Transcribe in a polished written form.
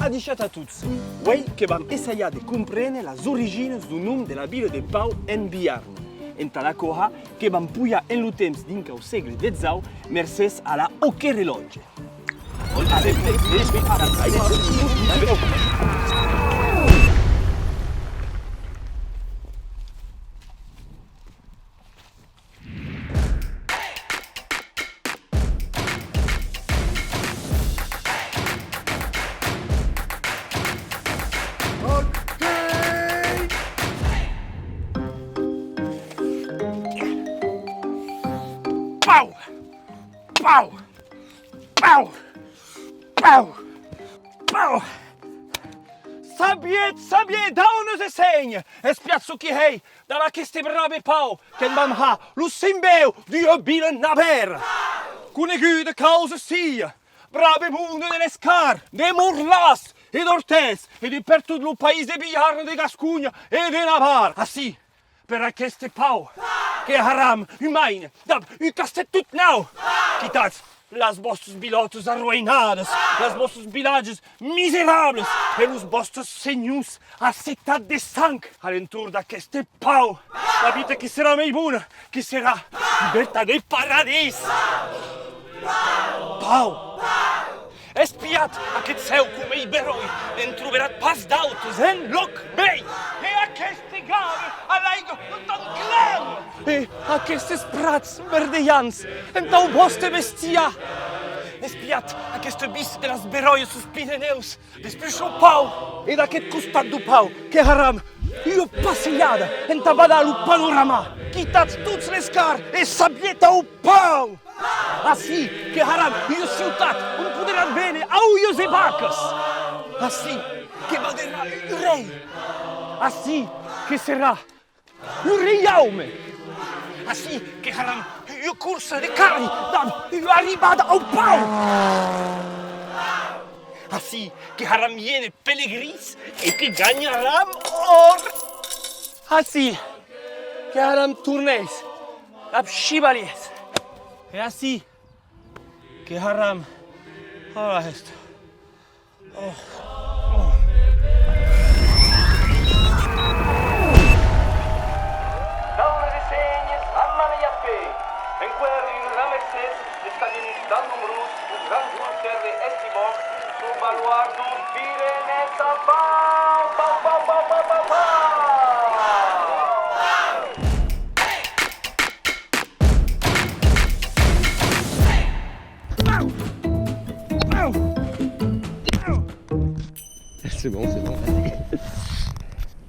adiciat a tutti. Voi che vam essaia de comprene las origines du nom de la vila de Pau en Biarn. Enta la coha che vam puia en lo temps dinca o segle XIX mercès a la hoche reloge. Pau! Pau! Pau! Pau! Pau! Sabiet, da uno se segna! E spiazzo chi hei, dalla che ste brave Pau, che vam ha, lo simbeu di obile naver! Cune gude causa sia, brave munde delle scar, de Morlas, ed Ortes, e di per tutto il paese Biarn de Gascugna e de Navar, ah sì! Per aquesta Pau, que haram, humaine, dab, castet tot nou. Quitați las vostres bilotes arruïnades, las vostres villages miserables e los vostres senyors assetat de sang alentour d'aquesta Pau. La vita que serà mai bona, que serà libertà de paradís. Pau! Espiat aquest seu com ei beroi, en troberat pas d'autres en loc mei. E aquesta gare a l'aigua tan clam. E aquestes prats verdeians en tau vostre bestiar. Espiat aquesta vista de les beroies sus Pirineus, després el Pau, e d'aquest costat du Pau, que haram, io passejada en tabadar el panorama, quitats tots les car e sabieta el Pau. Assim que haram io ciutat un poderat bene auios e vacas. Assim que vaderà il rei. Assim que serà un reiaume. Assim que haram io cursa de carni dam io arribada al Pau. Assim que haram iene pellegrins e que ganharam or. Assim que haram tourneis ab chevaliers. E assim que haram ora esto. Dalle decennies amma me jappe. En querri una mercés está bien numerus un gran junter de estimor su baluardo Pirenesa Pau, Pau, Pau, Pau, Pau, Pau, Pau. C'est bon, vas-y.